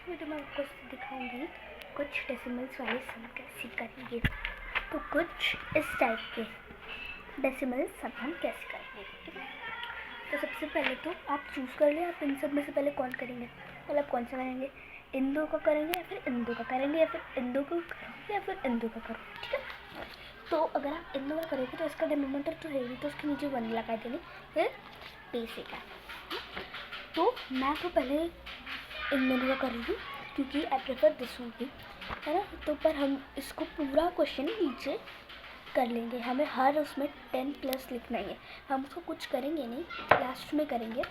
Video में आपको दिखाऊंगी कुछ डेसिमल्स वाले सम कैसे करेंगे। तो कुछ इस टाइप के डेसिमल सम हम कैसे करेंगे, ठीक है। तो सबसे पहले तो आप चूज़ कर लें आप इन सब में से पहले कौन करेंगे, मतलब आप कौन सा करेंगे, इन दो का करेंगे या फिर इन दो का करेंगे या फिर इन दो का या फिर इन दो का करो, ठीक है। तो अगर आप इन दो का करोगे तो इसका डिनोमिनेटर तो है ही, तो उसके नीचे 1 लगा देंगे, फिर बेसिक है। तो मैं तो पहले इन दोनों का करूँगी क्योंकि आई प्रेफर दिस ओनली, है ना। तो पर हम इसको पूरा क्वेश्चन नीचे कर लेंगे, हमें हर उसमें 10+ लिखना ही है, हम उसको कुछ करेंगे नहीं, लास्ट में करेंगे,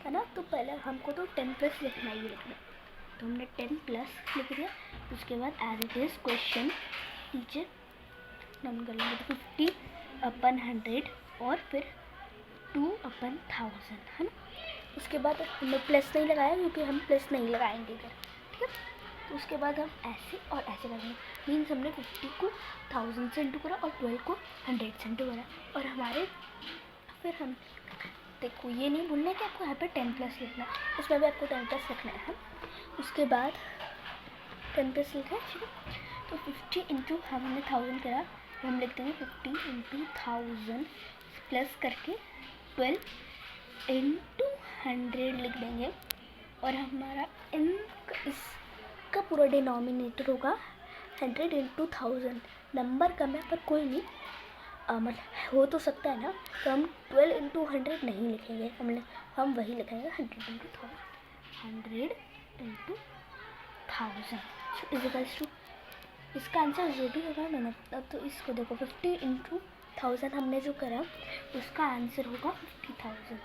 है ना। तो पहले हमको तो 10+ लिखना ही लिखना, तो हमने 10+ लिख दिया। उसके बाद एज इट इज़ क्वेश्चन नीचे हम कर लेंगे 50/100 और फिर 2/1000, है ना। उसके बाद हमने प्लस नहीं लगाया क्योंकि हम प्लस नहीं लगाएंगे इधर, ठीक है। तो उसके बाद हम ऐसे और ऐसे करेंगे, मीन्स हमने 50 को 1000 से इंटू करा और 12 को 100 से इंटू करा, और हमारे फिर हम देखो ये नहीं भूलना है कि आपको यहाँ पे 10+ लिखना है, उसमें भी आपको 10+ लिखना है। उसके बाद 10+ लिखा है, ठीक है। तो 50 इंटू हमने 1000 करा, तो हम लिख देंगे 50 इंटू 1000 प्लस करके 12 इंटू 100 लिख देंगे, और हमारा इसका पूरा डिनोमिनेटर होगा 100 इंटू 1000। नंबर कम है पर कोई नहीं, मतलब हो तो सकता है ना, तो हम 12 इंटू 100 नहीं लिखेंगे, हम वही लिखेंगे 100 इंटू 1000, 100 इंटू 1000 इजिकल्स टू, इसका आंसर जो भी होगा ना, अब तो इसको देखो 50 इंटू 1000 हमने जो करा उसका आंसर होगा 50,000,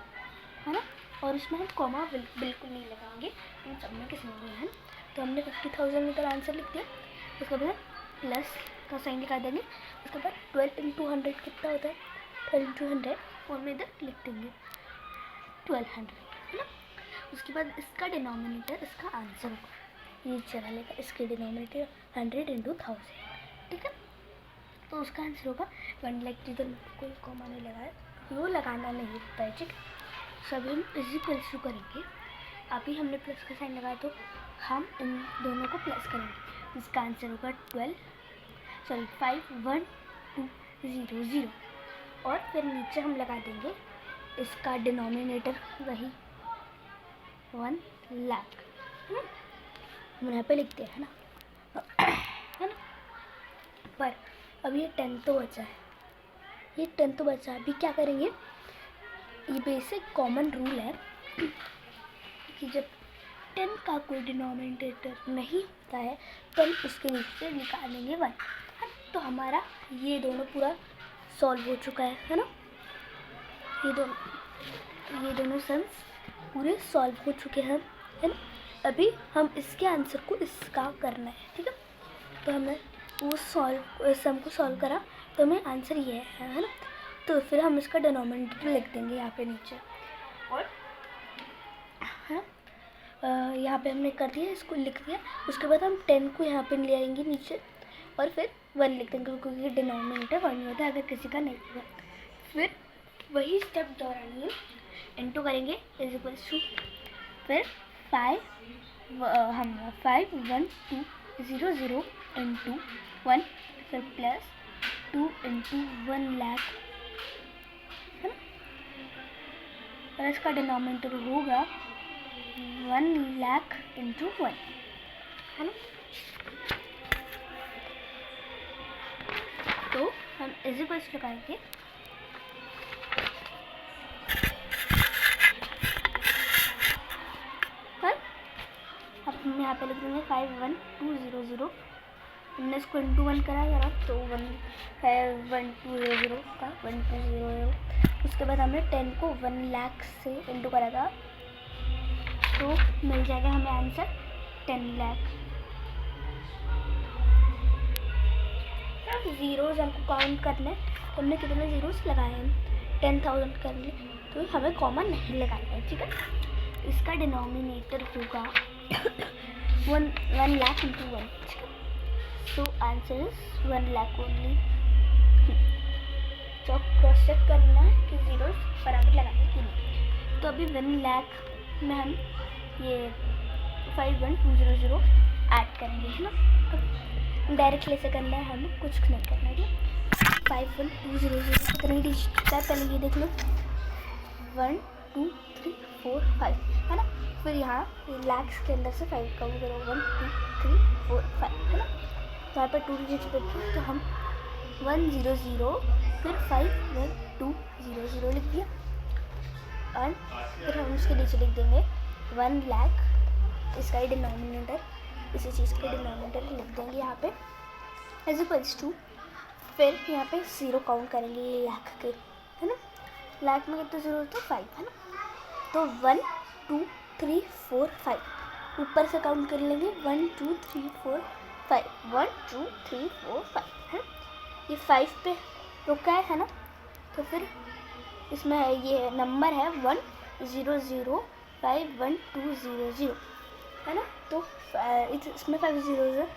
है ना। और उसमें हम कॉमा बिल्कुल नहीं लगाएंगे, इन सब में किसी में भी है। तो हमने 50,000 इधर आंसर लिख दिया, उसके बाद प्लस का साइन लगा देंगे। उसके बाद 12 इंटू 100 कितना होता है, 12 इंटू 100, और हम इधर लिख देंगे 1200, है ना। उसके बाद इसका डिनोमिनेटर इसका आंसर होगा ये चला लेगा, इसके डिनोमिनेटर 100 इंटू 1000, ठीक है। तो उसका आंसर होगा 1 लाख। जिधर कोई कॉमा नहीं लगाया वो लगाना नहीं होता है, ठीक है। सभी हम इक्वल्स टू करेंगे, अभी हमने प्लस का साइन लगाया तो हम इन दोनों को प्लस करेंगे, इसका आंसर होगा 51200, और फिर नीचे हम लगा देंगे इसका डिनोमिनेटर वही 1 लाख, हम यहाँ पे लिखते हैं ना, है ना। पर अब ये 10 तो बचा है, ये 10 तो बचा है, अभी क्या करेंगे, ये बेसिक कॉमन रूल है कि जब 10 का कोई डिनोमिनेटर नहीं होता है तो हम उसके नीचे निकालेंगे 1, तो हमारा ये दोनों पूरा सॉल्व हो चुका है ना। ये दोनों सम्स पूरे सॉल्व हो चुके हैं, है ना। अभी हम इसके आंसर को इसका करना है, ठीक है। तो हमने वो सम को सॉल्व करा, तो हमें आंसर ये है ना। तो फिर हम इसका डिनोमिनेटर लिख देंगे यहाँ पे नीचे, और हाँ यहाँ पे हमने कर दिया, इसको लिख दिया। उसके बाद हम 10 को यहाँ पे ले आएंगे नीचे, और फिर 1 लिख देंगे क्योंकि डिनोमिनेटर 1 नहीं होता है अगर किसी का नहीं होगा। फिर वही स्टेप दोहराएंगे, इंटू करेंगे इजिक्वल्स टू, फिर 51200 इंटू 1, फिर प्लस 2 इंटू 1 लाख, है ना। और इसका डिनोमिनेटर होगा 1 लाख इंटू 1, है ना। तो हम इजिक्वल्स लगाएंगे, अब हम यहाँ पे लिख देंगे 51200, हमने इसको इंटू 1 करा यार, तो 1200 का 1200। उसके बाद हमने 10 को 1 लाख से इंटू करा था, तो मिल जाएगा हमें आंसर 10 लाख। ज़ीरोज़ हमको काउंट करना है, तो हमने कितने ज़ीरोज़ लगाए हैं, 10,000 कर लिए, तो हमें कॉमन नहीं लगाना है, ठीक है। इसका डिनोमिनेटर होगा 1 लाख इंटू 1, ठीक है। So answer is 1 lakh only. तो क्रॉस चेक करना है कि ज़ीरोज़ बराबर लगाए कि नहीं। तो अभी 1 लाख में हम ये 51200 ऐड करेंगे, है ना। तो डायरेक्टली ऐसे करना है, हमें कुछ नहीं करना है। 51200 कितने डिजिट का, पहले ये देख लो, 1 2 3 4 5, है ना। फिर यहाँ लैक्स के अंदर से 5 काउंट करो, 1 2 3 4 5, है ना। तो यहाँ पर 2 डिजिट बैठे, तो हम 100 फिर 51200 लिख दिया। और फिर हम उसके नीचे लिख देंगे 1 लाख, इसका ही डिनोमिनेटर, इसी चीज़ का डिनोमिनेटर लिख देंगे यहाँ पे एज इक्वल्स टू। फिर यहाँ पे 0 काउंट करेंगे लाख के, है ना। लाख में कितना 0 होता है, 5, है ना। तो 1 2 3 4 5 ऊपर से काउंट कर लेंगे, 1 2 3 4 5, 1 2 3 4 5, है। ये 5 पे रुका है ना। तो फिर इसमें ये नंबर है 100511200, है ना। तो इसमें 5 zeros है,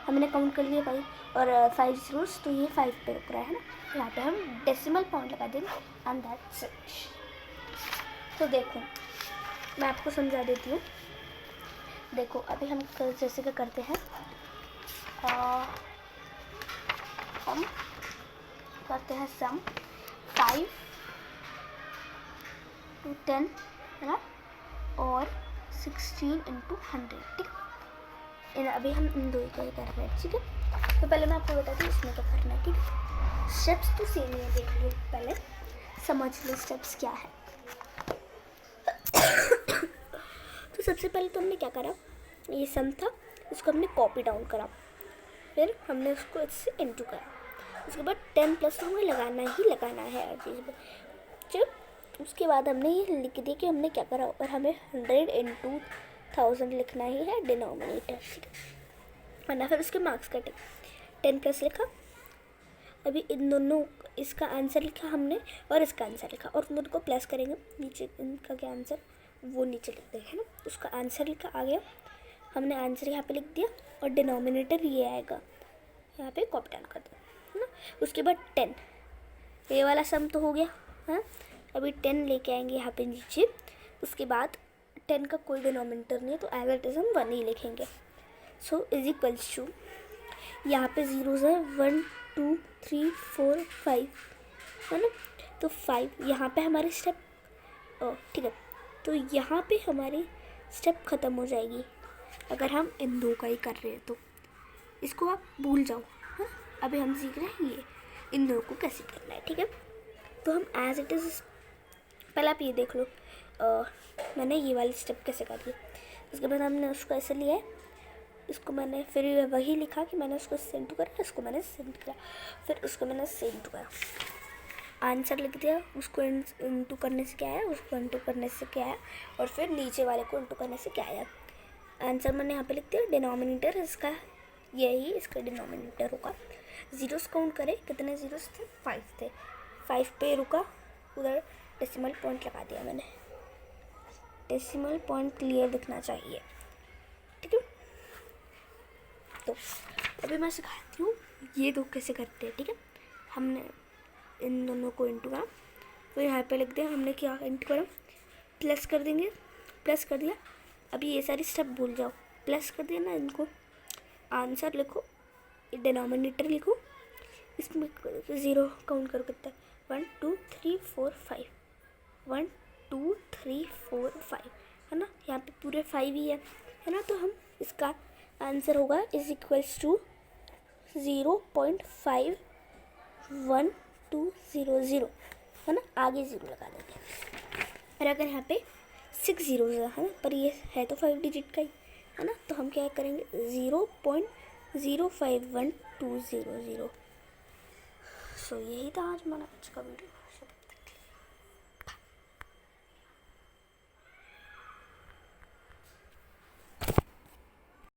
हमने काउंट कर लिया 5 और 5 zeros, तो ये 5 पे रुक रहा है ना। यहाँ पे हम डेसिमल पॉइंट लगा देंगे एंड दैट्स इट। तो देखो मैं आपको समझा देती हूँ। देखो अभी हम जैसे कि करते हैं, हम करते हैं सम 5 to 10, है ना, और 16 into 100, ठीक है। अभी हम इन दो का ही कर रहे हैं, ठीक है। तो पहले मैं आपको बताती हूँ इसमें क्या करना है, ठीक है। स्टेप्स तो सेम ही है, देख लो, पहले समझ लो स्टेप्स क्या है। तो सबसे पहले तो हमने क्या करा, ये सम था, इसको हमने कॉपी डाउन करा, फिर हमने उसको इससे इनटू करा। उसके बाद 10 प्लस तो हमें लगाना ही लगाना है हर चीज़ में। जब उसके बाद हमने ये लिख दिया कि हमने क्या करा, और हमें 100 into 1000 लिखना ही है डिनोमिनेटर, ठीक है, वरना फिर उसके मार्क्स कटे। 10 प्लस लिखा, अभी इन दोनों, इसका आंसर लिखा हमने और इसका आंसर लिखा, और उन दोनों को प्लस करेंगे, नीचे इनका क्या आंसर वो नीचे लिख देंगे, है ना। उसका आंसर लिखा आ गया, हमने आंसर यहाँ पे लिख दिया, और डिनोमिनेटर ये आएगा, यहाँ पे कॉपी डाउन कर दो, है ना। उसके बाद 10, ये वाला सम तो हो गया, है। अभी 10 लेके आएंगे यहाँ पे नीचे। उसके बाद 10 का कोई डिनोमिनेटर नहीं है, तो एज इट इज हम 1 ही लिखेंगे। सो इज इक्वल्स टू, यहाँ पे जीरोज है 1 2 3 4 5, है ना। तो 5 यहाँ पे हमारी स्टेप, ठीक है, तो यहाँ पे हमारी स्टेप ख़त्म हो जाएगी अगर हम इन दो का ही कर रहे हैं। तो इसको आप भूल जाओ, हाँ। अभी हम सीख रहे हैं ये इन दो को कैसे करना है, ठीक है। तो हम एज इट इज़, पहले आप ये देख लो, मैंने ये वाली स्टेप कैसे कर दी। उसके बाद हमने उसको ऐसे लिया है, इसको मैंने फिर वही लिखा कि मैंने उसको सेंड करा, इसको मैंने सेंड करा, फिर उसको मैंने सेंड करा, आंसर लिख दिया, उसको इंटू करने से क्या आया, उसको इंटू करने से क्या आया, और फिर नीचे वाले को इंटू करने से क्या आया। आंसर मैंने यहाँ पे लिख दिया, डिनोमिनेटर इसका यही, इसका डिनोमिनेटर होगा। जीरोस काउंट करें, कितने जीरोस थे, 5 थे, 5 पे रुका, उधर डेसिमल पॉइंट लगा दिया मैंने, डेसिमल पॉइंट क्लियर दिखना चाहिए, ठीक है। तो अभी मैं सिखाती हूँ ये दो कैसे करते हैं, ठीक है। हमने इन दोनों को इंटू करा, तो यहाँ पे लिख दिया, हमने क्या इंटू करा, प्लस कर देंगे, प्लस कर दिया। अभी ये सारी स्टेप भूल जाओ, प्लस कर दिया ना, इनको आंसर लिखो, डिनोमिनेटर लिखो, इसमें 0 काउंट करो, कितना 1 2 3 4 5, 1 2 3 4 5, है ना। यहाँ पे पूरे 5 ही है ना। तो हम इसका आंसर होगा इज इक्वल्स टू 0.51200, है ना। आगे 0 लगा देंगे, और अगर यहाँ पे 6 zeros है ना, पर ये है तो 5 डिजिट का ही, है ना। तो हम क्या करेंगे, 0.051200। सो यही था आज हमारा आज का वीडियो।